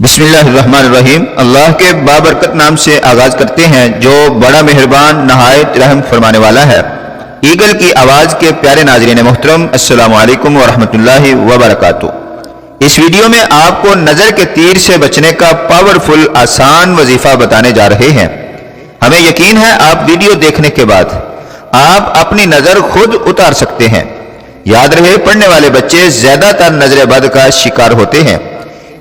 بسم اللہ الرحمن الرحیم۔ اللہ کے بابرکت نام سے آغاز کرتے ہیں جو بڑا مہربان نہایت رحم فرمانے والا ہے۔ ایگل کی آواز کے پیارے ناظرین محترم، السلام علیکم ورحمۃ اللہ وبرکاتہ۔ اس ویڈیو میں آپ کو نظر کے تیر سے بچنے کا پاورفل آسان وظیفہ بتانے جا رہے ہیں۔ ہمیں یقین ہے آپ ویڈیو دیکھنے کے بعد آپ اپنی نظر خود اتار سکتے ہیں۔ یاد رہے، پڑھنے والے بچے زیادہ تر نظر بد کا شکار ہوتے ہیں،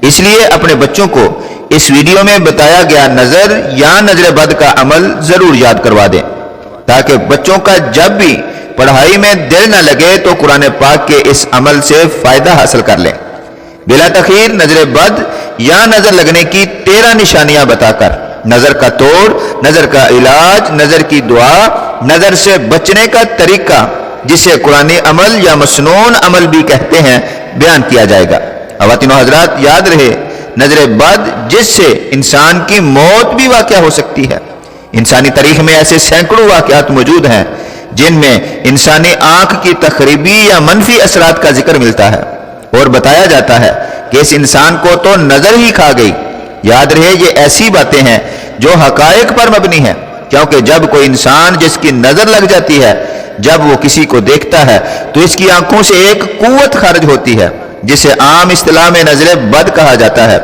اس لیے اپنے بچوں کو اس ویڈیو میں بتایا گیا نظر یا نظر بد کا عمل ضرور یاد کروا دیں، تاکہ بچوں کا جب بھی پڑھائی میں دل نہ لگے تو قرآن پاک کے اس عمل سے فائدہ حاصل کر لیں۔ بلا تاخیر نظر بد یا نظر لگنے کی 13 نشانیاں بتا کر نظر کا توڑ، نظر کا علاج، نظر کی دعا، نظر سے بچنے کا طریقہ، جسے قرآنی عمل یا مسنون عمل بھی کہتے ہیں، بیان کیا جائے گا۔ خواتین و حضرات، یاد رہے، نظر بد جس سے انسان کی موت بھی واقع ہو سکتی ہے۔ انسانی تاریخ میں ایسے سینکڑوں واقعات موجود ہیں جن میں انسانی آنکھ کی تخریبی یا منفی اثرات کا ذکر ملتا ہے، اور بتایا جاتا ہے کہ اس انسان کو تو نظر ہی کھا گئی۔ یاد رہے، یہ ایسی باتیں ہیں جو حقائق پر مبنی ہیں، کیونکہ جب کوئی انسان جس کی نظر لگ جاتی ہے، جب وہ کسی کو دیکھتا ہے تو اس کی آنکھوں سے ایک قوت خارج ہوتی ہے جسے عام اصطلاح میں نظر بد کہا جاتا ہے۔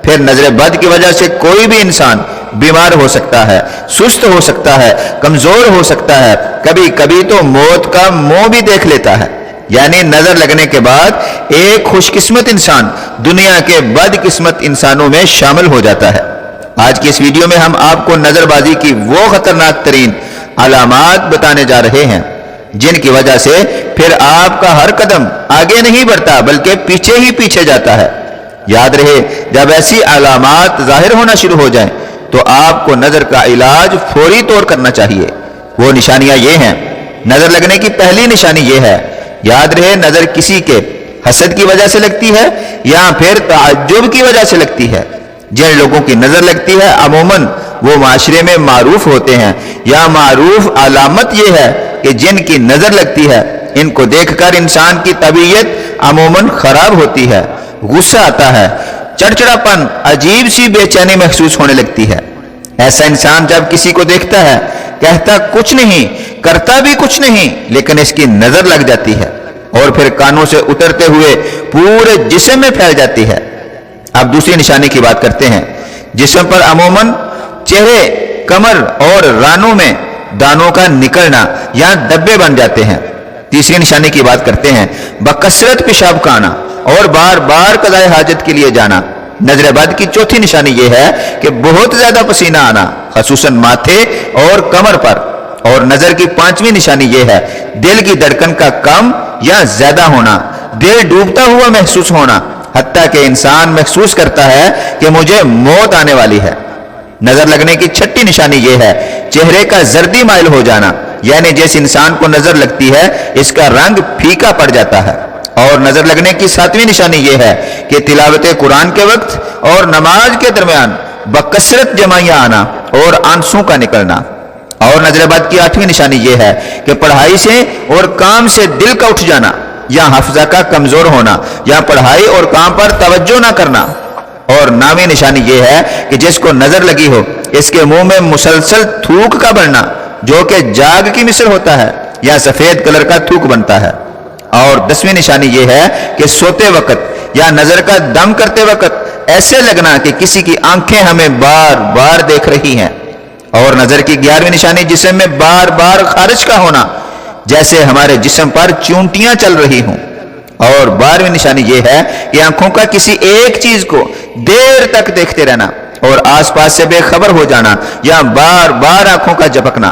پھر نظر بد کی وجہ سے کوئی بھی انسان بیمار ہو سکتا ہے، سست ہو سکتا ہے، کمزور ہو سکتا ہے، کبھی کبھی تو موت کا منہ بھی دیکھ لیتا ہے۔ یعنی نظر لگنے کے بعد ایک خوش قسمت انسان دنیا کے بد قسمت انسانوں میں شامل ہو جاتا ہے۔ آج کی اس ویڈیو میں ہم آپ کو نظر بازی کی وہ خطرناک ترین علامات بتانے جا رہے ہیں جن کی وجہ سے پھر آپ کا ہر قدم آگے نہیں بڑھتا بلکہ پیچھے ہی پیچھے جاتا ہے۔ یاد رہے، جب ایسی علامات ظاہر ہونا شروع ہو جائیں تو آپ کو نظر کا علاج فوری طور کرنا چاہیے۔ وہ نشانیاں یہ ہیں۔ نظر لگنے کی پہلی نشانی یہ ہے، یاد رہے، نظر کسی کے حسد کی وجہ سے لگتی ہے یا پھر تعجب کی وجہ سے لگتی ہے۔ جن لوگوں کی نظر لگتی ہے عموماً وہ معاشرے میں معروف ہوتے ہیں، یا معروف علامت یہ ہے کہ جن کی نظر لگتی ہے ان کو دیکھ کر انسان کی طبیعت عموماً خراب ہوتی ہے، غصہ آتا ہے، چڑچڑاپن، عجیب سی بے چینی محسوس ہونے لگتی ہے۔ ایسا انسان جب کسی کو دیکھتا ہے، کہتا کچھ نہیں، کرتا بھی کچھ نہیں، لیکن اس کی نظر لگ جاتی ہے اور پھر کانوں سے اترتے ہوئے پورے جسم میں پھیل جاتی ہے۔ اب دوسری نشانی کی بات کرتے ہیں۔ جسم پر عموماً چہرے، کمر اور رانوں میں دانوں کا نکلنا یا دبے بن جاتے ہیں۔ تیسری نشانی کی بات کرتے ہیں۔ بکثرت پیشاب کا آنا اور بار بار قضائے حاجت کے لیے جانا۔ نظر بد کی چوتھی نشانی یہ ہے کہ بہت زیادہ پسینہ آنا، خصوصاً ماتھے اور کمر پر۔ اور نظر کی پانچویں نشانی یہ ہے، دل کی دھڑکن کا کم یا زیادہ ہونا، دل ڈوبتا ہوا محسوس ہونا، حتیٰ کہ انسان محسوس کرتا ہے کہ مجھے موت آنے والی ہے۔ نظر لگنے کی چھٹی نشانی یہ ہے، چہرے کا زردی مائل ہو جانا، یعنی جس انسان کو نظر لگتی ہے اس کا رنگ پھیکا پڑ جاتا ہے۔ اور نظر لگنے کی ساتویں نشانی یہ ہے کہ تلاوت قرآن کے وقت اور نماز کے درمیان بکثرت جمائیاں آنا اور آنسوں کا نکلنا۔ اور نظر بد کی آٹھویں نشانی یہ ہے کہ پڑھائی سے اور کام سے دل کا اٹھ جانا، یا حافظہ کا کمزور ہونا، یا پڑھائی اور کام پر توجہ نہ کرنا۔ اور نویں نشانی یہ ہے کہ جس کو نظر لگی ہو اس کے منہ میں مسلسل تھوک کا بننا، جو کہ جاگ کی مثل ہوتا ہے یا سفید کلر کا تھوک بنتا ہے۔ اور 10ویں نشانی یہ ہے کہ سوتے وقت یا نظر کا دم کرتے وقت ایسے لگنا کہ کسی کی آنکھیں ہمیں بار بار دیکھ رہی ہیں۔ اور نظر کی 11ویں نشانی جسم میں بار بار خارش کا ہونا، جیسے ہمارے جسم پر چونٹیاں چل رہی ہوں۔ اور 12ویں نشانی یہ ہے کہ آنکھوں کا کسی ایک چیز کو دیر تک دیکھتے رہنا اور آس پاس سے بے خبر ہو جانا، یا بار بار آنکھوں کا جھپکنا۔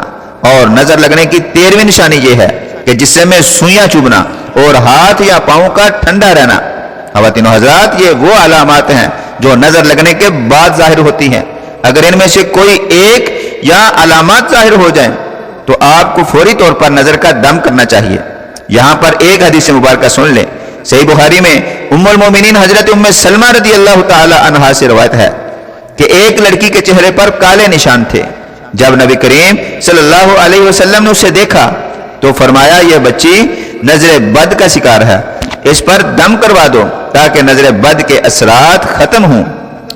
اور نظر لگنے کی 13ویں نشانی یہ ہے کہ جسم میں سوئیاں چبھنا اور ہاتھ یا پاؤں کا ٹھنڈا رہنا۔ خواتین و حضرات، یہ وہ علامات ہیں جو نظر لگنے کے بعد ظاہر ہوتی ہیں۔ اگر ان میں سے کوئی ایک یا علامات ظاہر ہو جائیں تو آپ کو فوری طور پر نظر کا دم کرنا چاہیے۔ یہاں پر ایک حدیث مبارکہ سن لیں۔ صحیح بخاری میں ام المومنین حضرت ام سلمہ رضی اللہ تعالی عنہا سے روایت ہے کہ ایک لڑکی کے چہرے پر کالے نشان تھے۔ جب نبی کریم صلی اللہ علیہ وسلم نے اسے دیکھا تو فرمایا، یہ بچی نظر بد کا شکار ہے، اس پر دم کروا دو تاکہ نظر بد کے اثرات ختم ہوں۔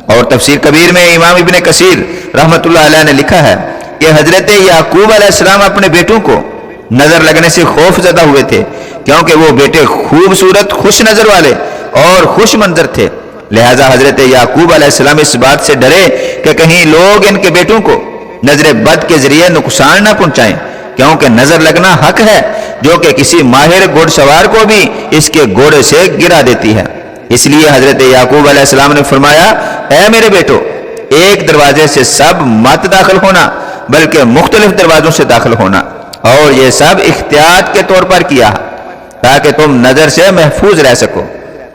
اور تفسیر کبیر میں امام ابن کثیر رحمتullah علیہ نے لکھا ہے کہ حضرت یعقوب علیہ السلام اپنے بیٹوں کو نظر لگنے سے خوف زدہ ہوئے تھے، کیونکہ وہ بیٹے خوبصورت، خوش نظر والے اور خوش منظر تھے۔ لہذا حضرت یعقوب علیہ السلام اس بات سے ڈرے کہ کہیں لوگ ان کے بیٹوں کو نظر بد کے ذریعے نقصان نہ پہنچائیں، کیونکہ نظر لگنا حق ہے جو کہ کسی ماہر گھوڑ سوار کو بھی اس کے گھوڑے سے گرا دیتی ہے۔ اس لیے حضرت یعقوب علیہ السلام نے فرمایا، اے میرے بیٹو، ایک دروازے سے سب مت داخل ہونا بلکہ مختلف دروازوں سے داخل ہونا، اور یہ سب احتیاط کے طور پر کیا تاکہ تم نظر سے محفوظ رہ سکو۔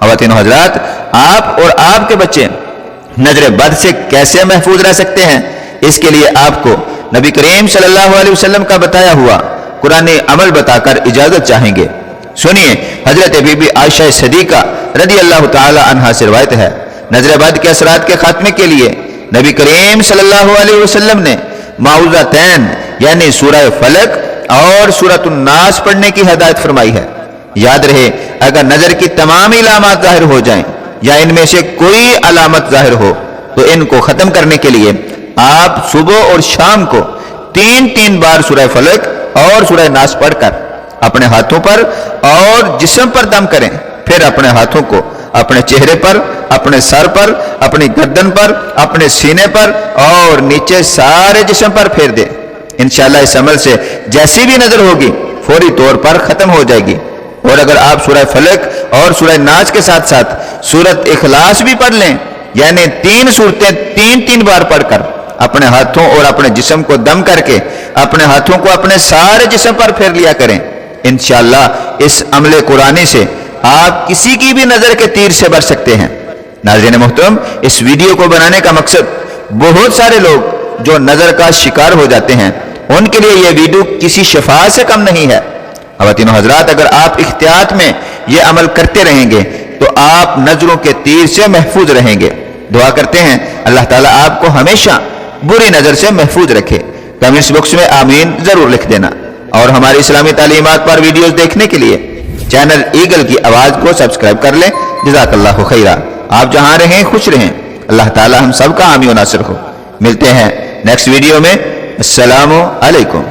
خواتین و حضرات، آپ اور آپ کے بچے نظر بد سے کیسے محفوظ رہ سکتے ہیں، اس کے لیے آپ کو نبی کریم صلی اللہ علیہ وسلم کا بتایا ہوا قرآن عمل بتا کر اجازت چاہیں گے۔ سنیے، حضرت بی بی عائشہ صدیقہ رضی اللہ تعالی عنہا سے روایت ہے، نظر بد کے اثرات کے خاتمے کے لیے نبی کریم صلی اللہ علیہ وسلم نے معوذتین یعنی سورہ فلق اور سورۃ الناس پڑھنے کی ہدایت فرمائی ہے۔ یاد رہے، اگر نظر کی تمام علامات ظاہر ہو جائیں یا ان میں سے کوئی علامت ظاہر ہو تو ان کو ختم کرنے کے لیے آپ صبح اور شام کو 3 بار سورہ فلق اور سورہ ناس پڑھ کر اپنے ہاتھوں پر اور جسم پر دم کریں، پھر اپنے ہاتھوں کو اپنے چہرے پر، اپنے سر پر، اپنی گردن پر، اپنے سینے پر اور نیچے سارے جسم پر پھیر دیں۔ انشاءاللہ اس عمل سے جیسی بھی نظر ہوگی فوری طور پر ختم ہو جائے گی۔ اور اگر آپ سورہ فلق اور سورہ ناس کے ساتھ ساتھ سورۃ اخلاص بھی پڑھ لیں، یعنی 3 سورتیں 3 بار پڑھ کر اپنے ہاتھوں اور اپنے جسم کو دم کر کے اپنے ہاتھوں کو اپنے سارے جسم پر پھیر لیا کریں، انشاءاللہ اس عمل قرآنی سے آپ کسی کی بھی نظر کے تیر سے بچ سکتے ہیں۔ ناظرین محترم، اس ویڈیو کو بنانے کا مقصد بہت سارے لوگ جو نظر کا شکار ہو جاتے ہیں ان کے لیے یہ ویڈیو کسی شفا سے کم نہیں ہے۔ خواتین و حضرات، اگر آپ احتیاط میں یہ عمل کرتے رہیں گے تو آپ نظروں کے تیر سے محفوظ رہیں گے۔ دعا کرتے ہیں اللہ تعالیٰ آپ کو ہمیشہ بری نظر سے محفوظ رکھے۔ کمنٹس باکس میں آمین ضرور لکھ دینا، اور ہماری اسلامی تعلیمات پر ویڈیوز دیکھنے کے لیے چینل ایگل کی آواز کو سبسکرائب کر لیں۔ جزاک اللہ خیرہ۔ آپ جہاں رہیں خوش رہیں، اللہ تعالیٰ ہم سب کا حامی و ناصر ہو۔ ملتے ہیں نیکسٹ ویڈیو میں۔ السلام علیکم۔